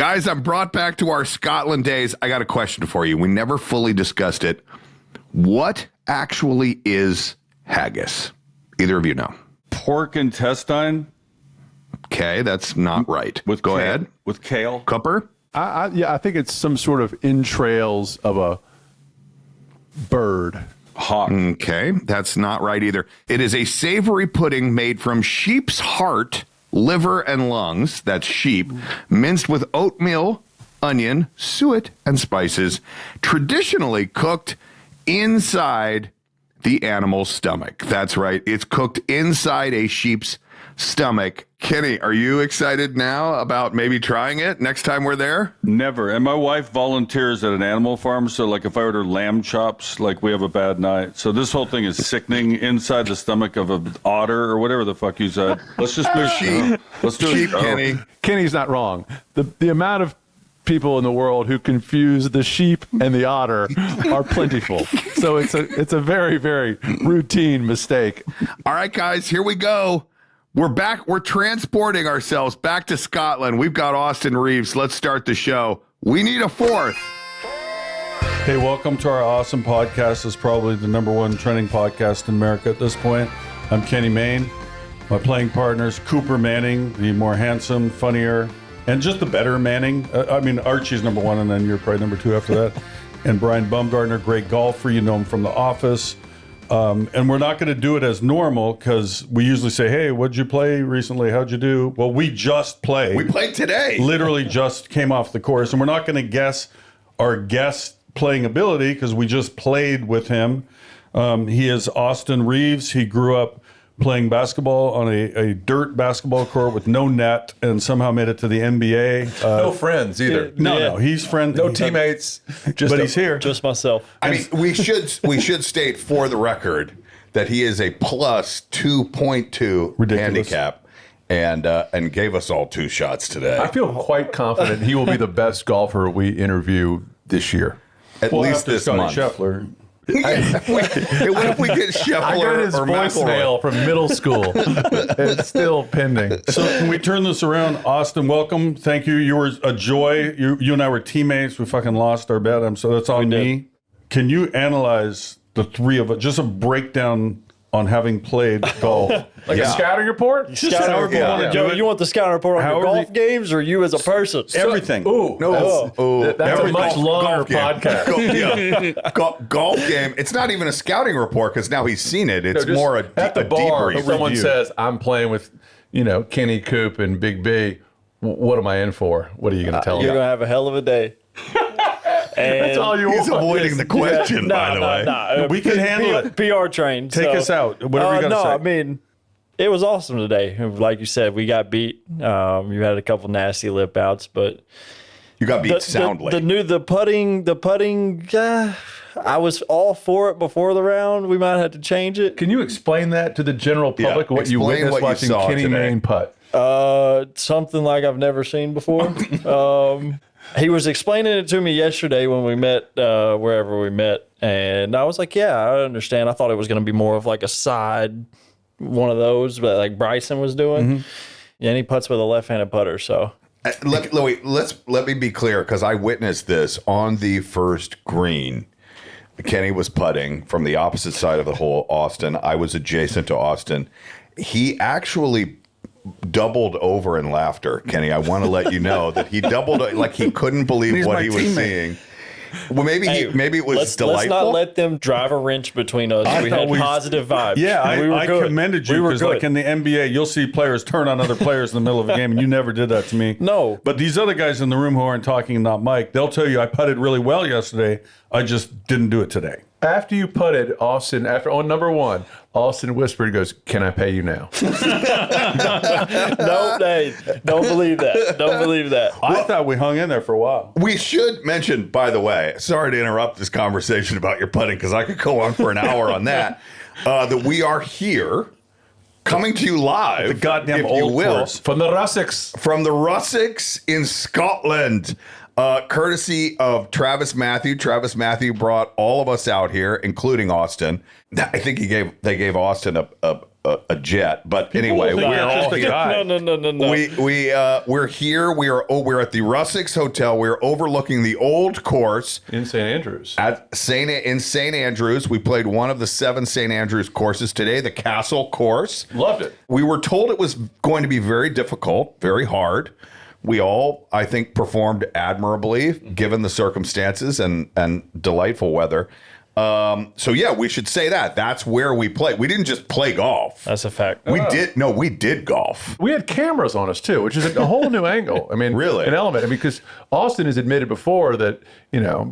Guys, I'm brought back to our Scotland days. I got a question for you. We never fully discussed it. What actually is haggis? Either of you know? Pork intestine. Okay, that's not right. Go ahead. With kale. Cooper? I think it's some sort of entrails of a bird. Hawk. Okay, that's not right either. It is a savory pudding made from sheep's heart, liver, and lungs. That's sheep. Minced with oatmeal, onion, suet, and spices. Traditionally cooked inside the animal's stomach. That's right. It's cooked inside a sheep's stomach. Kenny, are you excited now about maybe trying it next time we're there? Never. And my wife volunteers at an animal farm, so like if I order lamb chops, like we have a bad night. So this whole thing is sickening inside the stomach of an otter or whatever the fuck you said. Let's just do sheep. Let's do sheep, Kenny. Kenny's not wrong. The amount of people in the world who confuse the sheep and the otter are plentiful. So it's a very, very routine mistake. All right, guys, here we go. We're back. We're transporting ourselves back to Scotland. We've got Austin Reaves. Let's start the show. We need a fourth. Hey, welcome to our awesome podcast. It's probably the #1 trending podcast in America at this point. I'm Kenny Mayne. My playing partners, Cooper Manning, the more handsome, funnier, and just the better Manning. Archie's #1, and then you're probably #2 after that. And Brian Baumgartner, great golfer. You know him from The Office. And we're not going to do it as normal because we usually say, hey, what'd you play recently? How'd you do? Well, we just played. We played today. Literally just came off the course. And we're not going to guess our guest playing ability because we just played with him. He is Austin Reaves. He grew up playing basketball on a dirt basketball court with no net and somehow made it to the NBA. No friends either. No, he's friends. No teammates. But he's here. Just myself. I mean, we should state for the record that he is a plus 2.2 handicap and gave us all 2 shots today. I feel quite confident he will be the best golfer we interview this year. At least after this Scotty month. Scheffler. What if we get Scheffler I got his or voicemail McElroy? from middle school. It's still pending. So can we turn this around? Austin, welcome. Thank you. You were a joy. You and I were teammates. We fucking lost our bet. So that's on me. Can you analyze the three of us? Just a breakdown on having played golf. A scouting report? Scouting report. yeah. Joe, you want the scouting report on your golf games or you as a person? Everything. That's a much longer golf game. podcast. Golf game. It's not even a scouting report because now he's seen it. It's more a at the bar. debrief. If someone review. says, I'm playing with, Kenny Coop and Big B, what am I in for? What are you going to tell You're them? going to have a hell of a day. That's all you He's want. avoiding the question, by the way. No. We can handle it. PR train. Take us out. Whatever you got to say. I mean, it was awesome today. Like you said, we got beat. You had a couple nasty lip outs, but You got beat soundly. The putting. I was all for it before the round. We might have to change it. Can you explain that to the general public, what you explain witnessed what you watching saw Kenny today. Mayne putt? Something like I've never seen before. He was explaining it to me yesterday when we met, wherever we met. And I was like, yeah, I understand. I thought it was going to be more of like a side one of those, but like Bryson was doing. Mm-hmm. Yeah, and he putts with a left-handed putter, so. Let me be clear because I witnessed this on the first green. Kenny was putting from the opposite side of the hole, Austin. I was adjacent to Austin. He actually doubled over in laughter, Kenny. I want to let you know that he doubled, like he couldn't believe what he was seeing. Well, maybe it was delightful. Let's not let them drive a wrench between us. We had positive vibes. Yeah, I good. commended you because, like in the NBA, you'll see players turn on other players in the middle of a game, and you never did that to me. No. But these other guys in the room who aren't talking, not Mike, they'll tell you I putted really well yesterday. I just didn't do it today. After you putted, Austin, on number one, Austin whispered, he goes, can I pay you now? No, hey, don't believe that. Don't believe that. I thought we hung in there for a while. We should mention, by the way, sorry to interrupt this conversation about your putting because I could go on for an hour on that, that we are here coming to you live, The goddamn if you old will, course. From the Russicks. from the Russicks in Scotland. Courtesy of Travis Matthew. Travis Matthew brought all of us out here, including Austin. I think they gave Austin a jet. But anyway, think we're that's all just a here. guy. No. We're here. We're at the Russex Hotel. We're overlooking the old course In St. Andrews. in St. Andrews. We played one of the 7 St. Andrews courses today, the Castle course. Loved it. We were told it was going to be very difficult, very hard. We all, I think, performed admirably given the circumstances and delightful weather. So yeah, we should say that. That's where we play. We didn't just play golf. That's a fact. We did golf. We had cameras on us too, which is a whole new angle. I mean, Really? an element. I mean, because Austin has admitted before that,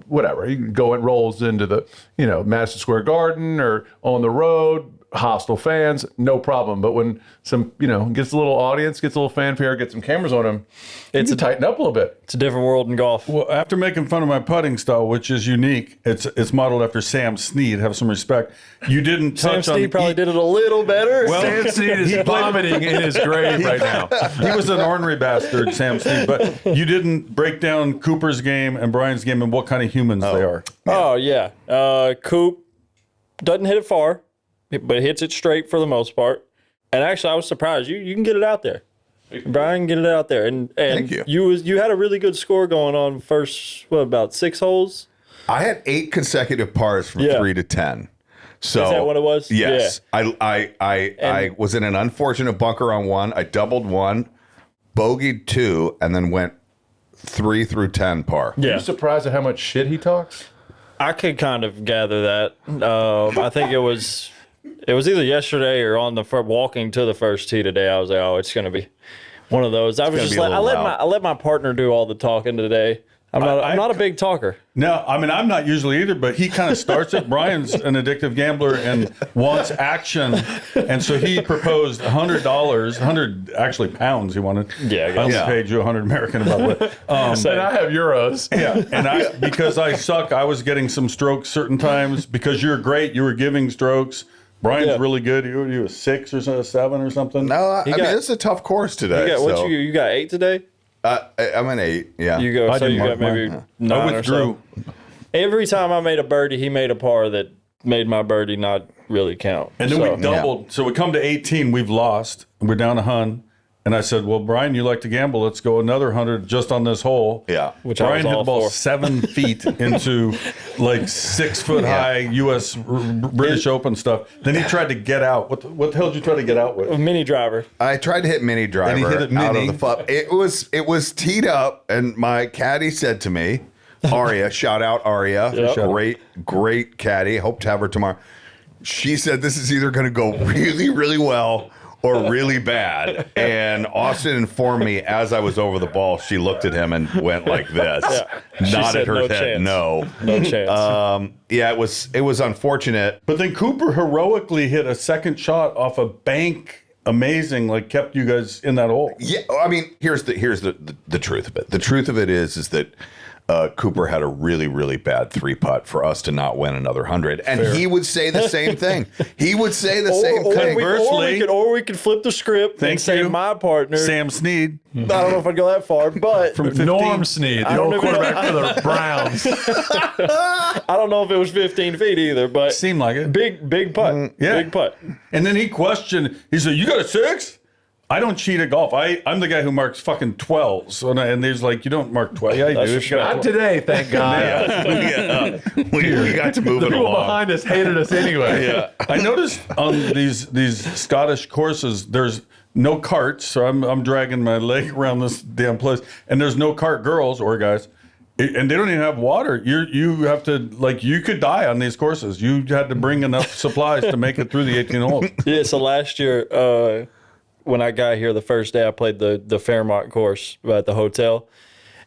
whatever, he can go and rolls into the, Madison Square Garden or on the road, hostile fans, no problem. But when some, gets a little audience, gets a little fanfare, gets some cameras on him, it's tighten up a little bit. It's a different world in golf. Well, after making fun of my putting style, which is unique, it's modeled after Sam Snead. Have some respect. You didn't Sam touch on. Snead probably did it a little better. Well, Sam Snead is vomiting in his grave right now. He was an ornery bastard, Sam Snead. But you didn't break down Cooper's game and Brian's game and what kind of humans they are. Oh, yeah. Coop doesn't hit it far, but hits it straight for the most part. And actually, I was surprised. You can get it out there. Brian, get it out there. And Thank you. You had a really good score going on first, about 6 holes? I had 8 consecutive pars from 3 to 10. So Is that what it was? Yes. Yeah. I was in an unfortunate bunker on 1. I doubled 1, bogeyed 2, and then went 3 through 10 par. Are you surprised at how much shit he talks? I could kind of gather that. I think it was either yesterday or on the walking to the first tee today. I was like, oh, it's going to be one of those. I was just like, I let my partner do all the talking today. I'm not a big talker. No, I mean, I'm not usually either, but he kind of starts it. Brian's an addictive gambler and wants action. And so he proposed $100, 100 actually pounds he wanted. Yeah, I guess. I only Yeah. paid you 100 American about it. And I have euros. Yeah, and because I suck, I was getting some strokes certain times. Because you're great, you were giving strokes. Brian's really good. You a 6 or so, 7 or something. No, I mean, it's a tough course today. You got 8 today? I'm an 8, yeah. You go. I So didn't you got mark maybe mine. 9 I or withdrew. so. Every time I made a birdie, he made a par that made my birdie not really count. And then we doubled. So we come to 18, we've lost. We're down a hun. And I said, well, Brian, you like to gamble. Let's go another 100 just on this hole. Yeah. Which I Brian was hit all the ball for. 7 feet into like 6 foot high U.S. British Open stuff. Then he tried to get out. What the hell did you try to get out with? A mini driver. I tried to hit mini driver And he hit it out mini. of the flop. It was teed up, and my caddy said to me, Aria, shout out Aria, Yep. great caddy. Hope to have her tomorrow. She said this is either going to go really, really well or really bad. And Austin informed me as I was over the ball, she looked at him and went like this, She nodded said, her "No head, chance." no. No chance. Yeah, it was unfortunate. But then Cooper heroically hit a second shot off a bank. Amazing, like kept you guys in that hole. Yeah, I mean, here's the truth of it. The truth of it is that Cooper had a really, really bad 3-putt for us to not win another 100, and he would say the same thing. He would say the same thing. Or we could flip the script and say you. my partner. Sam Snead. I don't know if I'd go that far, but From 15. Norm Snead, the old don't even quarterback for the Browns. I don't know if it was 15 feet either. But Seemed like it. big putt. yeah. Big putt. And then he questioned, he said, you got a 6? I don't cheat at golf. I'm the guy who marks fucking 12s. And there's like, you don't mark 12. Yeah, you That's do. for Not today, thank God. Yeah. We got to move The it people along. behind us hated us anyway. Yeah. I noticed on these Scottish courses, there's no carts. So I'm dragging my leg around this damn place. And there's no cart girls or guys. And they don't even have water. You have to, like, you could die on these courses. You had to bring enough supplies to make it through the 18 holes. Yeah, so last year, when I got here the first day, I played the Fairmont course at the hotel,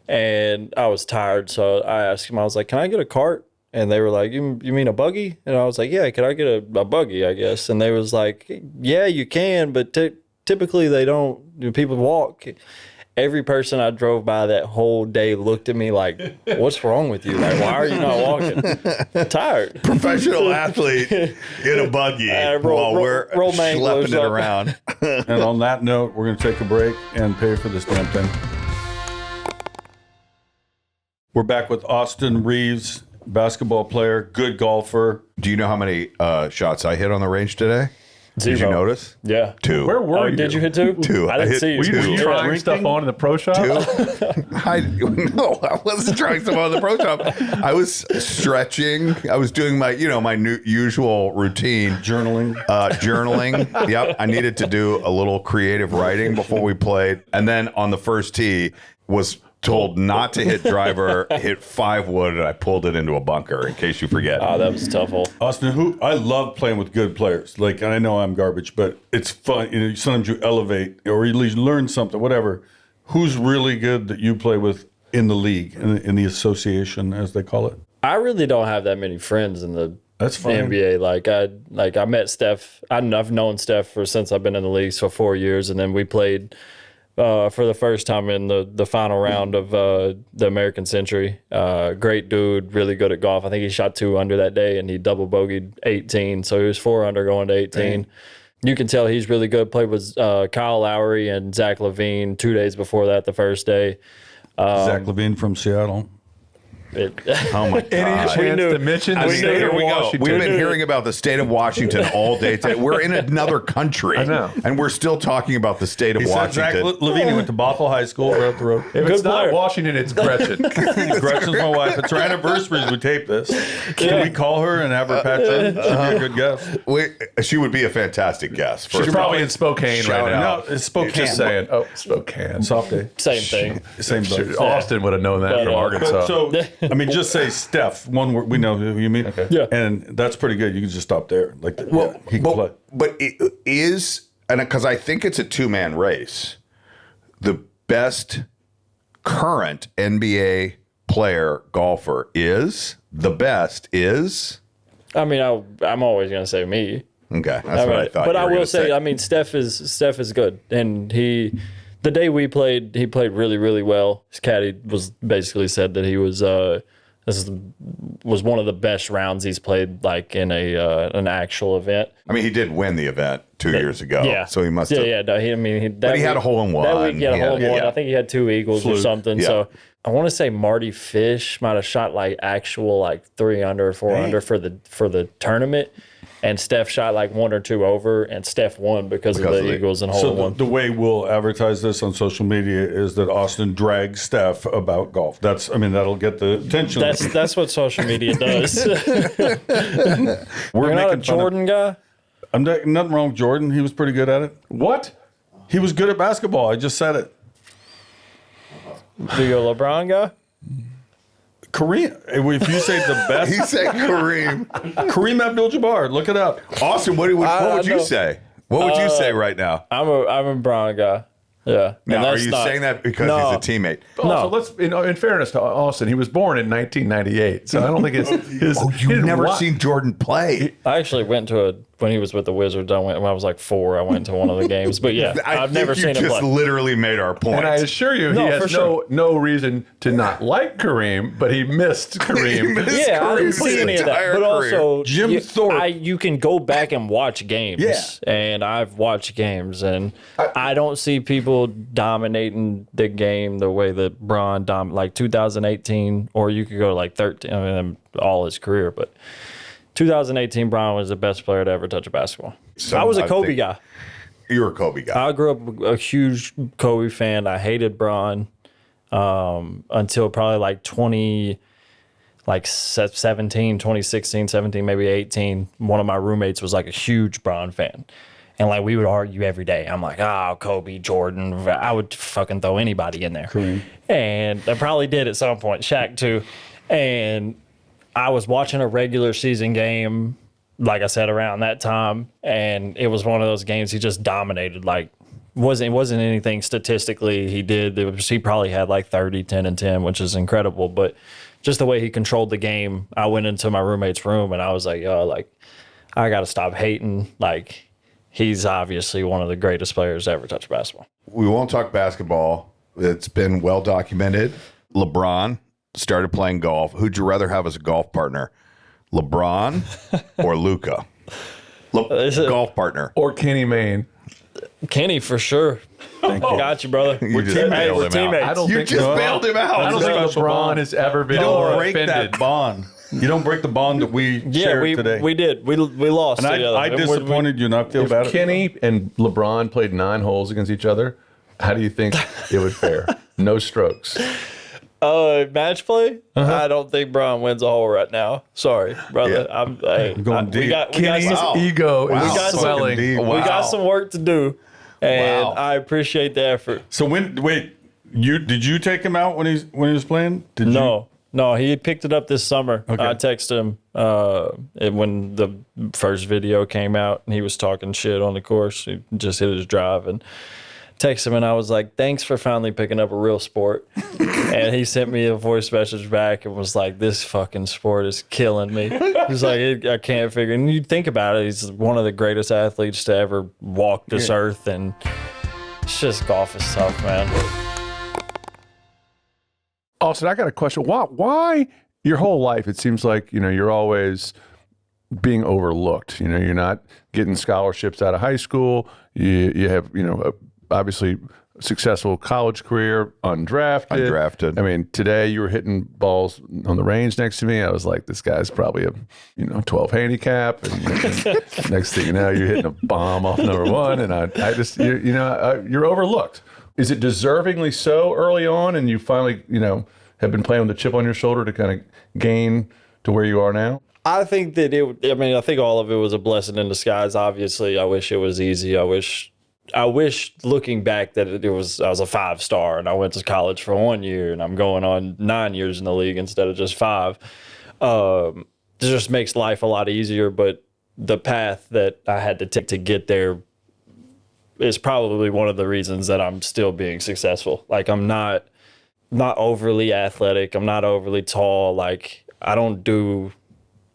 and I was tired, so I asked him, I was like, can I get a cart? And they were like, you mean a buggy? And I was like, yeah, can I get a buggy, I guess? And they was like, yeah, you can, but typically they don't, people walk. Every person I drove by that whole day looked at me like, what's wrong with you? Like, why are you not walking? Tired. Professional athlete in a buggy while we're roll manglers schlepping it up. around. And on that note, we're going to take a break and pay for this damn thing. We're back with Austin Reaves, basketball player, good golfer. Do you know how many shots I hit on the range today? Did you notice? Yeah. 2. Where were you? Did you hit 2? 2. I didn't hit see you. Were you trying stuff on in the pro shop? 2. No, I wasn't trying some on the pro shop. I was stretching. I was doing my, my usual routine. Journaling. Journaling. Yep. I needed to do a little creative writing before we played. And then on the first tee was told not to hit driver, hit 5 wood, and I pulled it into a bunker, in case you forget. Oh, that was a tough hole. Austin, I love playing with good players. Like, and I know I'm garbage, but it's fun. Sometimes you elevate or you learn something, whatever. Who's really good that you play with in the league, in the association, as they call it? I really don't have that many friends in the That's fine. NBA. I met Steph. I've known Steph since I've been in the league, so 4 years, and then we played for the first time in the final round of the American Century. Great dude, really good at golf. I think he shot 2 under that day, and he double bogeyed 18, so he was 4 under going to 18. Dang. You can tell he's really good. Played with Kyle Lowry and Zach LaVine 2 days before that, the first day. Zach LaVine from Seattle. Oh my God. Any chance to mention the state of Washington? We've been hearing about the state of Washington all day today. We're in another country. I know. And we're still talking about the state of He said Washington. Zach LaVine went to Bothell High School right up the road. If it's not Washington, it's Gretchen. Gretchen's my wife. It's her anniversary as we tape this. Can we call her and have her patch in? She'd be a good guest. She would be a fantastic guest. She's probably in Spokane right now. No, it's Spokane. Just saying. Oh, Spokane. Soft day. Same thing. Same place. Austin would have known that from Arkansas. So, I mean, just say Steph. One word, we know who you mean. Okay. Yeah. And that's pretty good. You can just stop there. Like, he can play. But it is, and because I think it's a 2-man race, the best current NBA player golfer is I mean, I'm always going to say me. Okay, that's what I thought. But you I were will gonna say, I mean, Steph is good, and the day we played, he played really, really well. His caddy basically said that he was was one of the best rounds he's played, like in an actual event. I mean, he did win the event 2 years ago. Yeah, so he must have. Yeah, no, But he had a hole in one. That week he had a hole in one. Yeah. I think he had 2 eagles or something. Yeah. So I want to say Marty Fish might have shot like actual like 3 under or 4 under for the tournament. And Steph shot like 1 or 2 over, and Steph won because of the Eagles and hole in one. The way we'll advertise this on social media is that Austin drags Steph about golf. That'll get the attention. That's what social media does. You're not a Jordan guy? Nothing wrong with Jordan. He was pretty good at it. What? He was good at basketball. I just said it. Do you a LeBron guy? Kareem. If you say the best, He said Kareem. Kareem Abdul-Jabbar. Look it up. Austin, what would you know. say? What would you say right now? I'm a Brown guy. Yeah. Now, are you saying that because he's a teammate? Also, let's in fairness to Austin, he was born in 1998, so I don't think his You've never seen Jordan play. I actually went to when he was with the Wizards. When I was like 4. I went to one of the games, but yeah, I've never seen him You play. just literally made our point. And I assure you, he has no reason to not like Kareem, but he missed Kareem. Yeah, I didn't see any of that. But also, Jim Thorpe. you can go back and watch games. Yeah. And I've watched games, and I don't see people dominating the game the way that Bron like 2018, or you could go to like 13. I mean, all his career, but 2018, Bron was the best player to ever touch a basketball. So I was a I Kobe think- guy. You were a Kobe guy. I grew up a huge Kobe fan. I hated Bron until probably like 2016, 17, maybe 18. One of my roommates was like a huge Bron fan. And like we would argue every day. I'm like, Kobe, Jordan. I would fucking throw anybody in there. Kareem. And I probably did at some point. Shaq too. And I was watching a regular season game, like I said, around that time, and it was one of those games he just dominated. Like, wasn't anything statistically he did. He probably had like 30, 10, and 10, which is incredible. But just the way he controlled the game, I went into my roommate's room and I was like, I got to stop hating. Like, he's obviously one of the greatest players to ever touch basketball. We won't talk basketball. It's been well documented. LeBron started playing golf. Who'd you rather have as a golf partner, LeBron or Luka? Golf partner. Or Kenny Mayne. Kenny, for sure. Got you, brother. You just Hey, bailed we're him teammates. out. You just bailed him out. I don't think LeBron has ever been more Break offended. that bond. You don't break the bond that we shared today. we did. We lost and together. I disappointed you, and I feel bad. If Kenny and LeBron played 9 holes against each other, how do you think it would fare? No strokes. Match play? I don't think Brian wins a hole right now. Sorry, brother. Yeah. I'm going deep. We got Kenny's some, ego is swelling. Deep. we got some work to do, and Wow. I appreciate the effort. So did you take him out when he was playing? No, he picked it up this summer. Okay. I texted him when the first video came out, and he was talking shit on the course. He just hit his drive and texted him, and I was like, "Thanks for finally picking up a real sport." And he sent me a voice message back and was like, "This fucking sport is killing me." He's like, "I can't figure." And you think about it, he's one of the greatest athletes to ever walk this earth, and it's just golf is tough, man. Austin, I got a question. Why your whole life it seems like you're always being overlooked? You're not getting scholarships out of high school. You have obviously successful college career, undrafted. I mean, today you were hitting balls on the range next to me. I was like, this guy's probably a 12 handicap. And next thing you know, you're hitting a bomb off number 1, and I just you're overlooked. Is it deservingly so early on, and you finally have been playing with a chip on your shoulder to kind of gain to where you are now? I think that I think all of it was a blessing in disguise. Obviously, I wish it was easy. I wish looking back that I was a 5-star and I went to college for 1 year and I'm going on 9 years in the league instead of just 5. It just makes life a lot easier. But the path that I had to take to get there is probably one of the reasons that I'm still being successful. Like, I'm not overly athletic. I'm not overly tall. Like, I don't do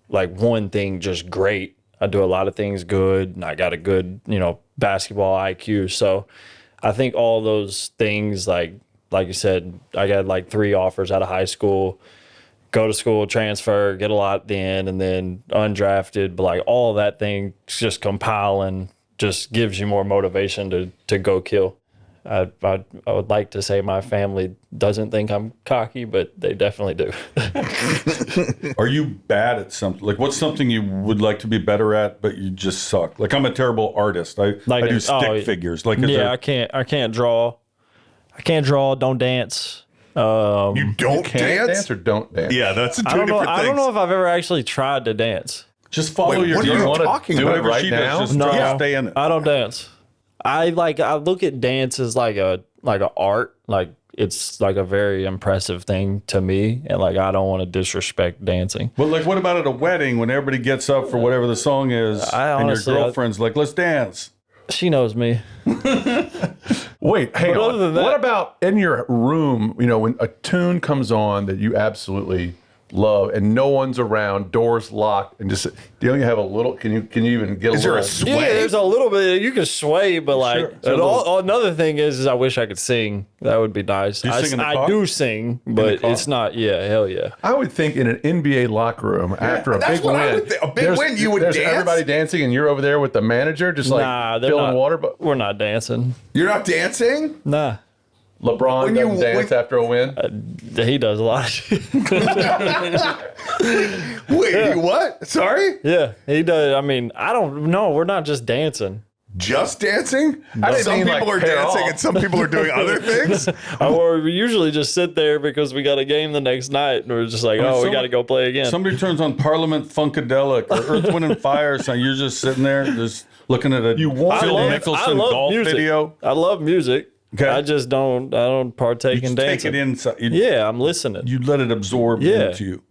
like one thing just great. I do a lot of things good, and I got a good, basketball IQ. So I think all those things, like you said, I got like 3 offers out of high school, go to school, transfer, get a lot at the end, and then undrafted. But like all that thing just compiling just gives you more motivation to go kill. I would like to say my family doesn't think I'm cocky, but they definitely do. Are you bad at something? Like, what's something you would like to be better at, but you just suck? Like, I'm a terrible artist. I do stick figures. Like, I can't draw. I can't draw. Don't dance. You don't Can't dance? or don't dance? Yeah, that's two I don't know. different things. I don't know if I've ever actually tried to dance. Just follow Wait, your what are you girl. talking do about? it right She now? does, just stay in it. I don't dance. I look at dance as like a art. Like, it's like a very impressive thing to me, and like I don't want to disrespect dancing. But like, what about at a wedding when everybody gets up for whatever the song is, and your girlfriend's like, "Let's dance." She knows me. Wait, hang But on. other than that- What about in your room, when a tune comes on that you absolutely love and no one's around, doors locked, and just do you have a little, can you even get Is there a little sway? Yeah, there's a little bit. You can sway, but like, Sure. and another thing is I wish I could sing. That would be nice. You sing in the car? I do sing, but car? it's not. Yeah, hell yeah. I would think in an NBA locker room after a that's big what I win, would think. A big there's- win, you would there's dance? everybody dancing and you're over there with the manager just like Nah, they're filling not. water. But We're not dancing. You're not dancing? Nah, LeBron When doesn't you- dance when- after a win. he does a lot of shit. Wait, what? Sorry? Yeah, he does. I mean, I don't know. We're not just dancing. Just dancing? I didn't Some mean, people like, are pair dancing off. and some people are doing other things. Or we usually just sit there because we got a game the next night, and we're just like, we some- got to go play again. Somebody turns on Parliament Funkadelic or Earth, Wind, and Fire, so you're just sitting there, just looking at a Phil Mickelson golf music. video. I love music. Okay. I just don't. I don't partake You in just take dancing. it inside. Yeah, I'm listening. You let it absorb Yeah. into you.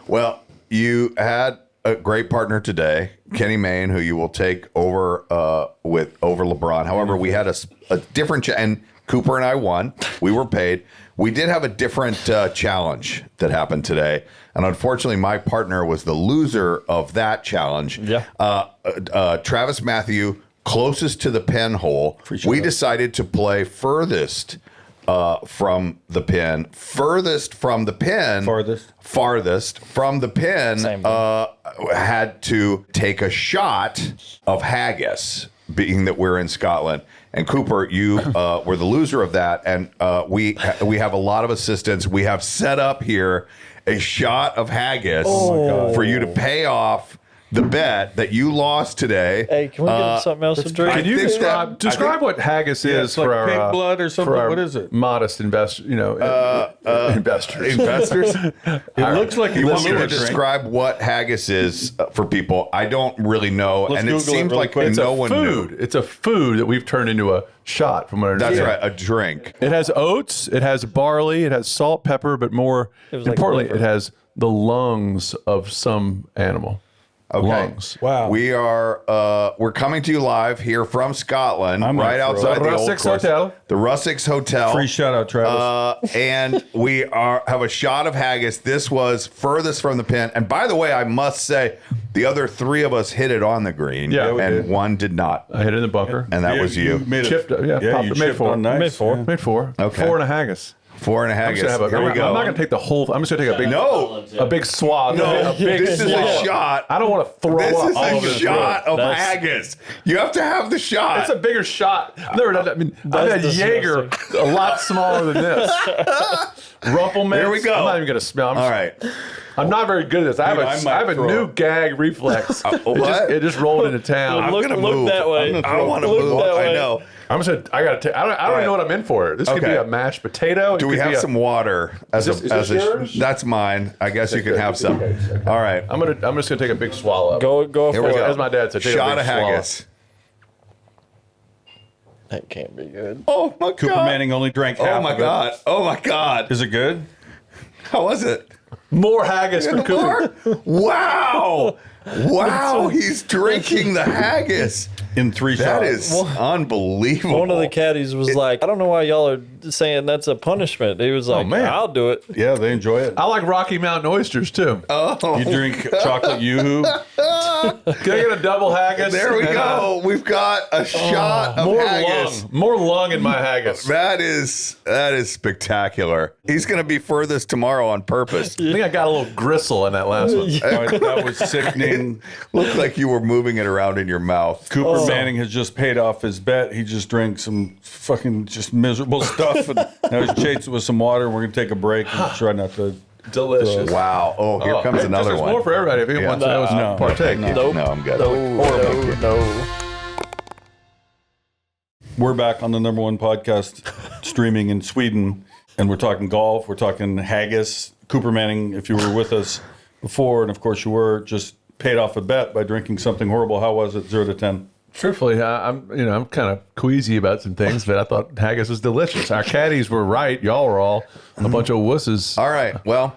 Well, you had a great partner today, Kenny Mayne, who you will take over over LeBron. However, we had a different and Cooper and I won. We were paid. We did have a different challenge that happened today, and unfortunately, my partner was the loser of that challenge. Yeah. Travis Matthew, closest to the pin hole. We decided to play furthest from the pin. Farthest from the pin Same thing. had to take a shot of haggis. being that we're in Scotland. And Cooper, you were the loser of that, and we have a lot of assistance. We have set up here a shot of haggis for you to pay off the bet that you lost today. Hey, can we get him something else to drink? Can you describe what haggis is like for our pig blood or something? for our What is it? modest investors? Investors. Investors? It looks like You want me to drink. describe what haggis is for people? I don't really know, Let's and it Google it seems really like quick. no one knew. It's a food that we've turned into a shot. From what I That's understand. right, a drink. It has oats, it has barley, it has salt, pepper, but more was like importantly, liver. it has the lungs of some animal. Okay. Lungs. Wow. We're coming to you live here from Scotland, I'm right gonna throw outside The the old Russix course. Hotel. The Russix Hotel. Free shout out, Travis. And we have a shot of haggis. This was furthest from the pin. And by the way, I must say, the other three of us hit it on the green, Yeah, we and did. one did not. I hit it in the bunker. And that was you. made it. Chipped, yeah, yeah, popped you it, made chipped four. on nice. Made four. Yeah. Made four. Okay. 4 and a haggis. 4 and a I'm haggis. just gonna have Here we I'm go. not going to take the whole. I'm just going to take a big, No, a big swab. no, a big this is a shot. I don't want to throw This up. is all a over the shot throat. of That's- haggis. You have to have the shot. It's a bigger shot. I've never done that. I mean, I've had That's Jaeger a lot smaller than this. Rumpelmans. There we go. I'm not even going to smell. All right. I'm not very good at this. I Dude, I have might a throw new up. gag reflex. What? It just rolled into town. I'm Look- gonna look move. that way. I want to Look move. that I way. know. I'm just gonna. I gotta take. I don't even know what I'm in for. This could Okay. be a mashed potato. It Do we could have be a- some water? As Is this yours? That's mine. I guess you can have some. Okay. All right. I'm just gonna take a big swallow. Go Here for we it. go. As my dad said, take a Shot big of haggis. That can't be good. Oh my Cooper god. Manning only drank half Oh my of it. god. Oh my god. Is it good? How was it? More haggis from Cooper. More? Wow. Wow. He's drinking the haggis. In 3 That shots. is unbelievable. One of the caddies was like, I don't know why y'all are saying that's a punishment. He was like, man. I'll do it. Yeah, they enjoy it. I like Rocky Mountain oysters too. Oh, You drink chocolate yoo-hoo. Can I get a double haggis? there we And, go. We've got a shot of More haggis. lung. More lung in my haggis. That is spectacular. He's going to be furthest tomorrow on purpose. I think I got a little gristle in that last one. That was sickening. Looked like you were moving it around in your mouth. Cooper Manning has just paid off his bet. He just drank some fucking just miserable stuff. And now he's chasing it with some water. We're going to take a break and try not to. Delicious. Wow. Oh, here comes another There's one. more for everybody if anyone wants to No. partake. No. Nope. No, I'm good. No. We're back on the number one podcast streaming in Sweden, and we're talking golf. We're talking haggis. Cooper Manning, if you were with us before, and of course you were, just paid off a bet by drinking something horrible. How was it? 0 to 10. Truthfully, I'm kind of queasy about some things, but I thought haggis was delicious. Our caddies were right. Y'all were all a bunch of wusses. All right. Well,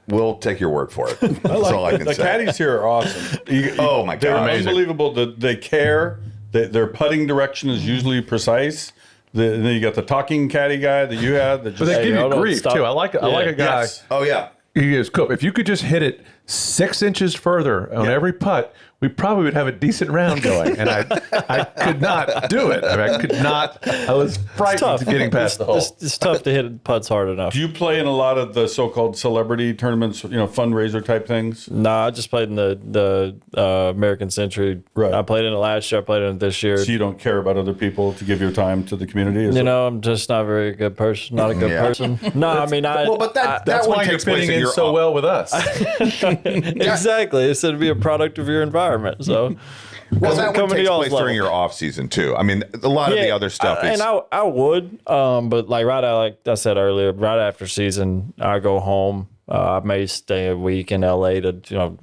we'll take your word for it. That's all I can The say. caddies here are awesome. Oh, my They're God. Amazing. unbelievable. They care. Their putting direction is usually precise. Then you got the talking caddy guy that you had. That But they just, give you hold on, grief stop. too. I like a guy. Yes. Oh, yeah. He goes, Coop, if you could just hit it 6 inches further on every putt, we probably would have a decent round going. And I could not do it. I mean, I could not. I was frightened Tough. getting past the hole. It's tough to hit putts hard enough. Do you play in a lot of the so-called celebrity tournaments, fundraiser type things? Nah, I just played in the American Century. Right. I played in it last year. I played in it this year. So you don't care about other people to give your time to the community? Is it- I'm just not a very good person. Not a good Yeah. person. No, I mean, Well, but that That's one why you're takes place fitting in in your so well with us. exactly. It said to be a product of your environment. So, Well, that one coming to takes y'all's place level. during your off season too. I mean, a lot of the other stuff is. and I would, but like like I said earlier, right after season, I go home. I may stay a week in LA to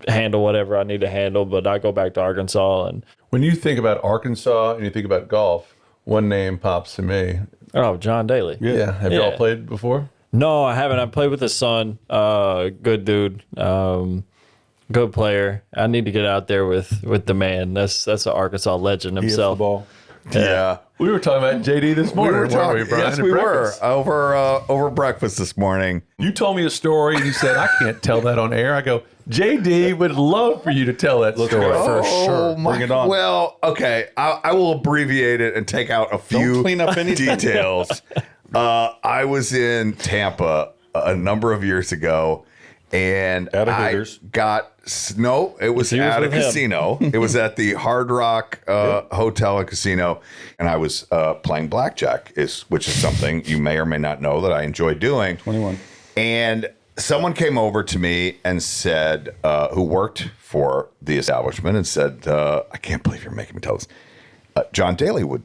handle whatever I need to handle, but I go back to Arkansas and When you think about Arkansas and you think about golf, one name pops to me. John Daly. Yeah. Have you all Yeah. played before? No, I haven't. I played with his son. Good dude. Good player. I need to get out there with the man. That's an Arkansas legend He hits the himself. ball. Yeah. We were talking about JD this We morning. were weren't talking. Brian, Yes, at we breakfast? were over breakfast this morning. You told me a story and you said, I can't tell that on air. I go, JD would love for you to tell that story. go. For sure. My, Bring it on. Well, okay. I will abbreviate it and take out a few clean up anything. details. I was in Tampa a number of years ago, And At a I Hooters. it was He was at a with him. casino. It was at the Hard Rock Hotel and Casino, and I was playing blackjack, which is something you may or may not know that I enjoy doing. 21. And someone came over to me and said, who worked for the establishment, and said, I can't believe you're making me tell this. John Daly would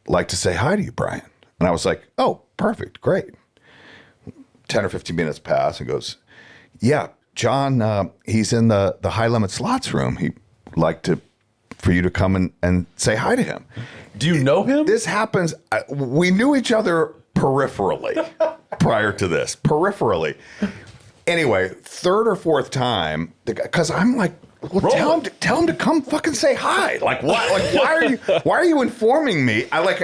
like to say hi to you, Brian. And I was like, oh, perfect, great. 10 or 15 minutes pass and goes, yeah, John, he's in the high limit slots room. He'd like for you to come and say hi to him. Do you know him? This happens. We knew each other peripherally prior to this. Peripherally. Anyway, third or fourth time, because I'm like, well, tell him to come fucking say hi. Like what? Like why are you informing me? Like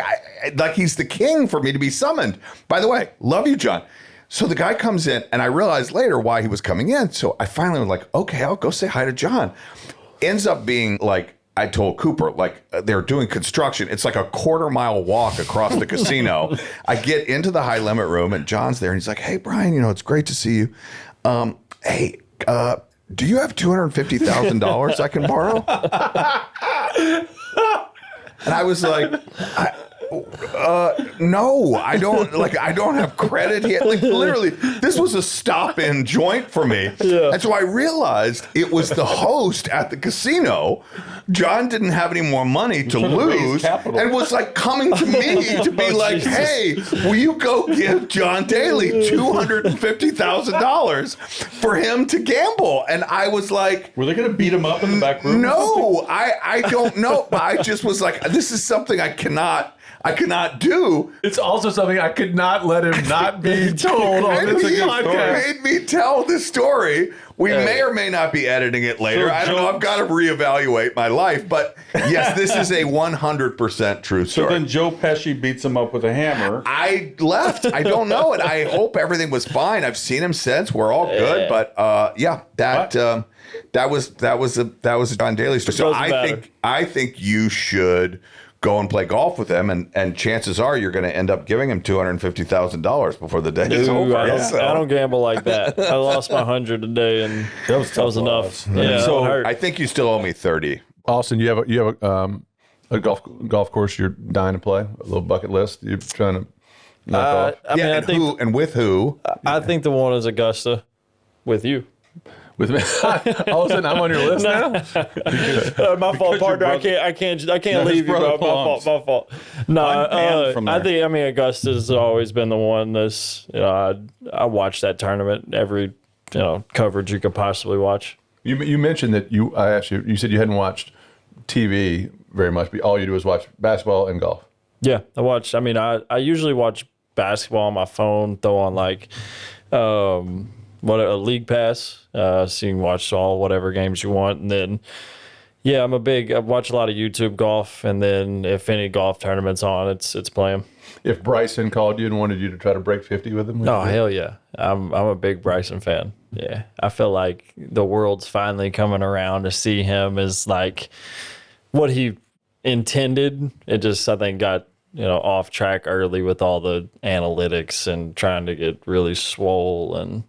he's the king for me to be summoned. By the way, love you, John. So the guy comes in, and I realized later why he was coming in. So I finally was like, okay, I'll go say hi to John. Ends up being like, I told Cooper, like they're doing construction. It's like a 1/4-mile walk across the casino. I get into the high limit room, and John's there, and he's like, hey, Brian, it's great to see you. Hey, do you have $250,000 I can borrow? And I was like, no, I don't. Like, I don't have credit here. Like, literally, this was a stop-in joint for me. Yeah. And so I realized it was the host at the casino. John didn't have any more money to lose, and was like coming to me to be like, Jesus. Hey, will you go give John Daly $250,000 for him to gamble? And I was like, were they going to beat him up in the back room? No, I don't know. But I just was like, this is something I cannot do. It's also something I could not let him not be told on this podcast. Made me tell the story. We may or may not be editing it later. I don't know. I've got to reevaluate my life. But yes, this is a 100% true story. So then Joe Pesci beats him up with a hammer. I left. I don't know. And I hope everything was fine. I've seen him since. We're all good. But that was a John Daly story. So I think you should go and play golf with him, and chances are you're going to end up giving him $250,000 before the day is over. I don't gamble like that. I lost my 100 today, and that was enough. Yeah, so I think you still owe me 30. Austin, you have a golf course you're dying to play, a little bucket list you're trying to knock off. I think with who? I think the one is Augusta, with you. With me, all of a sudden I'm on your list now. My fault, partner. I can't leave you, bro. My fault. No, I think Augusta's always been the one that's I watch that tournament every coverage you could possibly watch. You mentioned that I asked you. You said you hadn't watched TV very much, but all you do is watch basketball and golf. Yeah, I watch. I usually watch basketball on my phone, throw on like a league pass, so you can watch all whatever games you want. And then, I watch a lot of YouTube golf, and then if any golf tournaments on, it's playing. If Bryson called you and wanted you to try to break 50 with him? Oh, hell yeah. I'm a big Bryson fan. Yeah. I feel like the world's finally coming around to see him as like what he intended. It just, I think, got off track early with all the analytics and trying to get really swole, and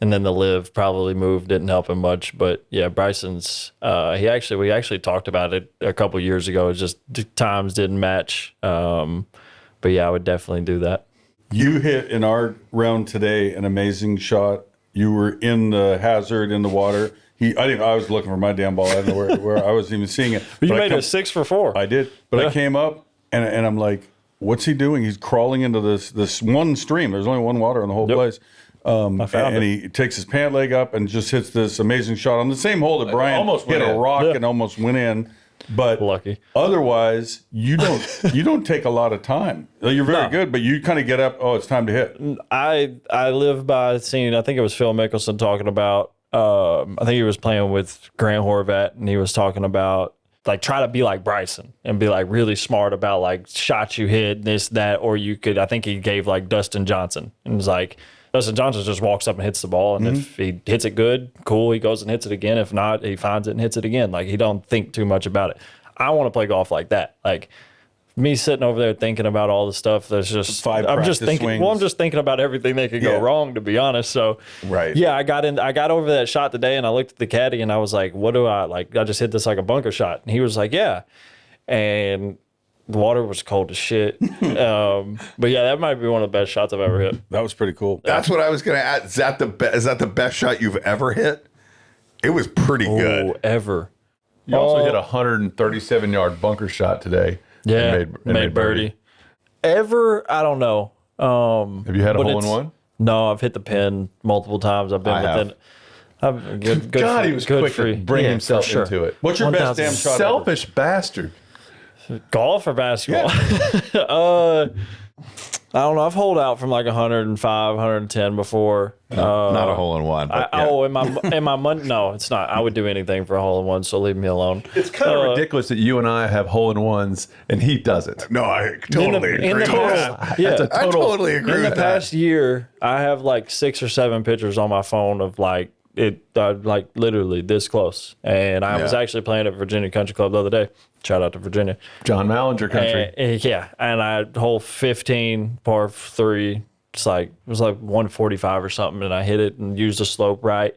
then the live probably move didn't help him much. But yeah, Bryson's we actually talked about it a couple years ago. It just times didn't match. But yeah, I would definitely do that. You hit in our round today an amazing shot. You were in the hazard in the water. I was looking for my damn ball. I don't know where I was even seeing it. But you made a 6 for 4. I did, but I came up and I'm like, what's he doing? He's crawling into this one stream. There's only one water in the whole place. And he takes his pant leg up and just hits this amazing shot on the same hole that Brian almost hit a rock and almost went in. But lucky. Otherwise, you don't take a lot of time. You're very good, but you kind of get up. Oh, it's time to hit. I live by seeing. I think it was Phil Mickelson talking about. I think he was playing with Grant Horvat, and he was talking about like try to be like Bryson and be like really smart about like shots you hit, this, that, or you could. I think he gave like Dustin Johnson, and was like. Dustin Johnson just walks up and hits the ball, and if he hits it good, cool, he goes and hits it again. If not, he finds it and hits it again. Like, he don't think too much about it. I want to play golf like that. Like, me sitting over there thinking about all the stuff that's just, 5 I'm just practice thinking, swings. well, I'm just thinking about everything that could go wrong, to be honest. So, Right. yeah, I got over that shot today and I looked at the caddy and I was like, what do I, like, I just hit this like a bunker shot. And he was like, yeah. And the water was cold as shit. But yeah, that might be one of the best shots I've ever hit. That was pretty cool. That's what I was going to add. Is that the best shot you've ever hit? It was pretty Oh, good. ever. You also hit a 137-yard bunker shot today. Yeah, and made birdie. Ever? I don't know. Have you had a but hole-in-one? No, I've hit the pin multiple times. I've been I within. I've good. God, for, he was good quick for, to bring yeah, himself for sure. into it. What's your best 1,000. damn shot ever? Selfish bastard. Golf or basketball? I don't know. I've holed out from like 105, 110 before. Not a hole in one. But yeah. Oh, in my money? No, it's not. I would do anything for a hole in one, so leave me alone. It's kind of ridiculous that you and I have hole-in-ones and he doesn't. No, I totally agree in the with past, that. yeah, That's a I total. totally agree in with the that. past year, I have like 6 or 7 pictures on my phone of like it, like literally this close. And I was actually playing at Virginia Country Club the other day. Shout out to Virginia. John Mallinger country. And I hole 15 par 3. It's like it was like 145 or something, and I hit it and used the slope right.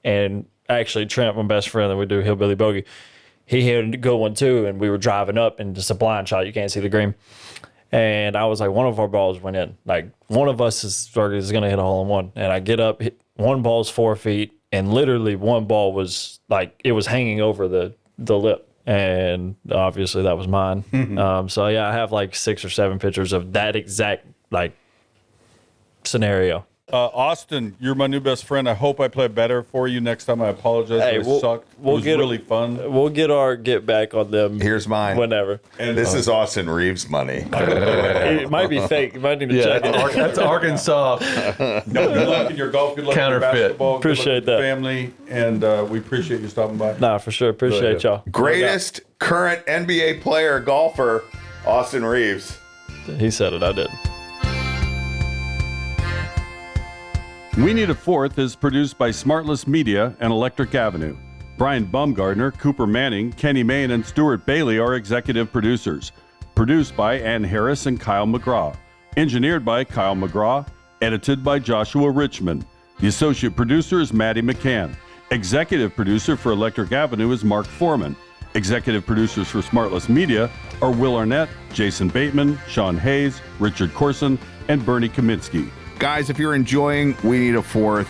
And actually, Trent, my best friend that we do Hillbilly Bogey, he hit a good one too. And we were driving up, and just a blind shot, you can't see the green. And I was like, one of our balls went in. Like one of us is going to hit a hole in one. And I get up, hit, one ball's 4 feet, and literally one ball was like it was hanging over the lip. And obviously that was mine. So yeah, I have like 6 or 7 pictures of that exact like scenario. Austin, you're my new best friend. I hope I play better for you next time. I apologize. Hey, I sucked. It was really fun. We'll get our get back on them. Here's mine. Whenever. And This is Austin Reaves money. It might be fake. You might need to check it. That's Arkansas. good luck in your golf. Good luck in your Counterfeit. basketball. Good luck Appreciate with your that. family, and we appreciate you stopping by. Nah, for sure. Appreciate y'all. Greatest current NBA player, golfer, Austin Reaves. He said it. I didn't. We Need a Fourth is produced by SmartLess Media and Electric Avenue. Brian Baumgartner, Cooper Manning, Kenny Mayne, and Stewart Bailey are executive producers. Produced by Ann Harris and Kyle McGraw. Engineered by Kyle McGraw. Edited by Joshua Richmond. The associate producer is Maddie McCann. Executive producer for Electric Avenue is Marc Forman. Executive producers for SmartLess Media are Will Arnett, Jason Bateman, Sean Hayes, Richard Korson, and Bernie Kominski. Guys, if you're enjoying We Need a Fourth,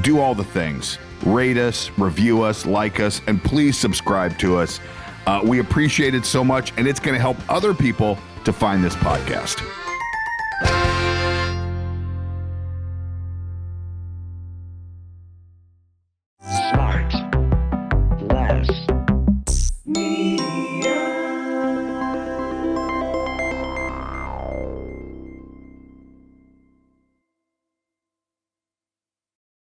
do all the things. Rate us, review us, like us, and please subscribe to us. We appreciate it so much, and it's going to help other people to find this podcast.